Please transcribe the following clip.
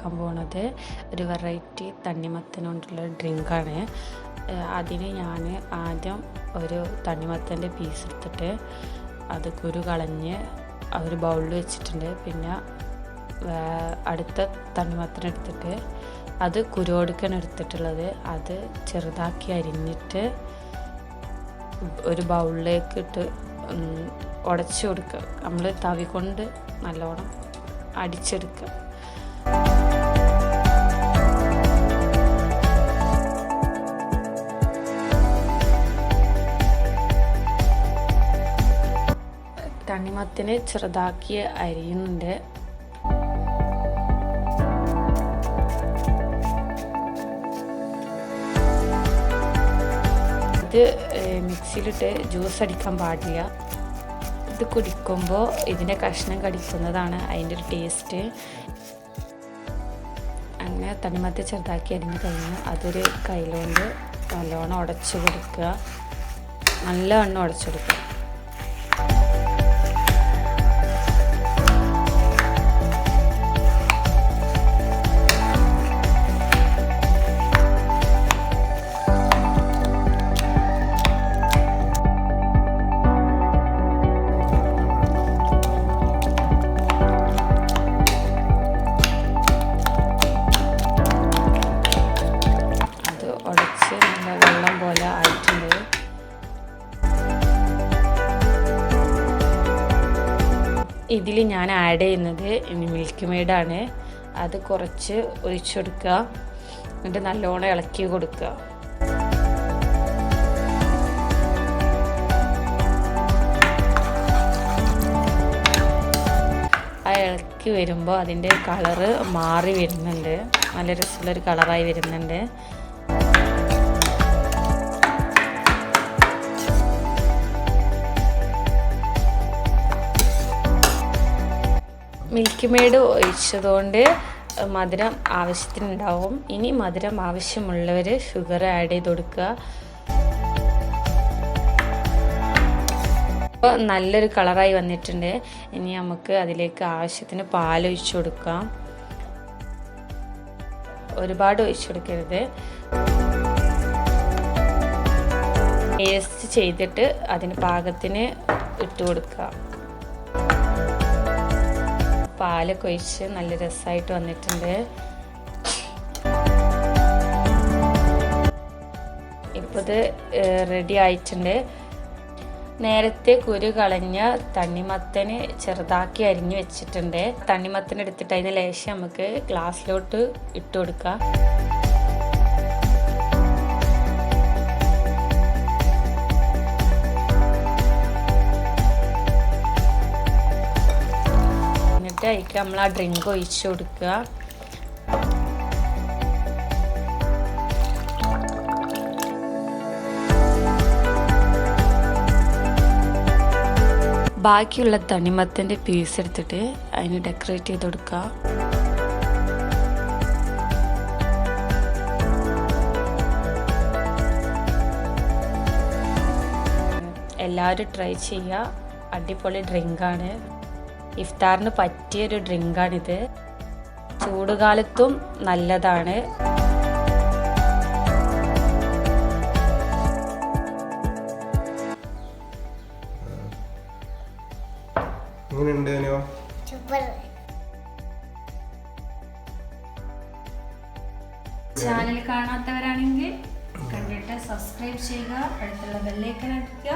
ഉണ്ടാക്കാൻ പോകുന്നത് ഒരു വെറൈറ്റി തണ്ണിമത്തൻ കൊണ്ടുള്ള ഡ്രിങ്കാണ്. അതിന് ഞാൻ ആദ്യം ഒരു തണ്ണിമത്തൻ്റെ പീസ് എടുത്തിട്ട് അത് കുരു കളഞ്ഞ് ഒരു ബൗളിൽ വെച്ചിട്ടുണ്ട്. പിന്നെ അടുത്ത തണ്ണിമത്തൻ എടുത്തിട്ട് അത് കുരുവോടുക്കാണ് എടുത്തിട്ടുള്ളത്. അത് ചെറുതാക്കി അരിഞ്ഞിട്ട് ഒരു ബൗളിലേക്ക് ഇട്ട് ഉടച്ചു കൊടുക്കുക. നമ്മൾ തവി കൊണ്ട് നല്ലോണം അടിച്ചെടുക്കുക. തണ്ണിമത്തന് ചെറുതാക്കി അരിയുന്നുണ്ട്. ഇത് മിക്സിയിലിട്ട് ജ്യൂസ് അടിക്കാൻ പാടില്ല. ഇത് കുടിക്കുമ്പോൾ ഇതിൻ്റെ കഷ്ണം കടിക്കുന്നതാണ് അതിൻ്റെ ഒരു ടേസ്റ്റ്. അങ്ങനെ തണ്ണിമത്തൻ ചെറുതാക്കി അരിഞ്ഞ് കഴിഞ്ഞ് അതൊരു കയ്യിലുകൊണ്ട് നല്ലോണം ഉടച്ചു കൊടുക്കുക. നല്ലവണ്ണം ഉടച്ചു കൊടുക്കുക. വെള്ളം പോലെ ആയിട്ടുണ്ട്. ഇതിൽ ഞാൻ ആഡ് ചെയ്യുന്നത് മിൽക്ക് മെയ്ഡാണ്. അത് കുറച്ച് ഒഴിച്ചു കൊടുക്കുക. എന്നിട്ട് നല്ലോണം ഇളക്കി കൊടുക്കുക. ആ ഇളക്കി വരുമ്പോൾ അതിൻ്റെ കളറ് മാറി വരുന്നുണ്ട്. നല്ല രസമുള്ളൊരു കളറായി വരുന്നുണ്ട്. മിൽക്ക് മെയ്ഡ് ഒഴിച്ചതുകൊണ്ട് മധുരം ആവശ്യത്തിനുണ്ടാവും. ഇനി മധുരം ആവശ്യമുള്ളവർ ഷുഗർ ആഡ് ചെയ്ത് കൊടുക്കുക. ഇപ്പോൾ നല്ലൊരു കളറായി വന്നിട്ടുണ്ട്. ഇനി നമുക്ക് അതിലേക്ക് ആവശ്യത്തിന് പാലൊഴിച്ചു കൊടുക്കാം. ഒരുപാട് ഒഴിച്ചു കൊടുക്കരുത്. ടേസ്റ്റ് ചെയ്തിട്ട് അതിന് പാകത്തിന് ഇട്ട് കൊടുക്കുക. പാലൊക്കെ ഒഴിച്ച് നല്ല രസമായിട്ട് വന്നിട്ടുണ്ട്. ഇപ്പോൾ ഇത് റെഡി ആയിട്ടുണ്ട്. നേരത്തെ കുരു കളഞ്ഞ തണ്ണിമത്തന് ചെറുതാക്കി അരിഞ്ഞു വെച്ചിട്ടുണ്ട്. തണ്ണിമത്തൻ എടുത്തിട്ട് അതിന് ലേശം നമുക്ക് ഗ്ലാസ്സിലോട്ട് ഇട്ട് കൊടുക്കാം. അതിലേക്ക് നമ്മൾ ആ ഡ്രിങ്ക് ഒഴിച്ചു കൊടുക്കുക. ബാക്കിയുള്ള തണ്ണിമത്തൻ്റെ പീസ് എടുത്തിട്ട് അതിന് ഡെക്കറേറ്റ് ചെയ്ത് കൊടുക്കുക. എല്ലാവരും ട്രൈ ചെയ്യുക. അടിപൊളി ഡ്രിങ്കാണ്. ഇഫ്താറിന് പറ്റിയൊരു ഡ്രിങ്കാണിത്. ചൂടുകാലത്തും നല്ലതാണ്. ചാനൽ കാണാത്തവരാണെങ്കിൽ കണ്ടിട്ട് സബ്സ്ക്രൈബ് ചെയ്യുക. അടുത്തുള്ള ബെല്ലൈക്കൺ അടിക്കുക.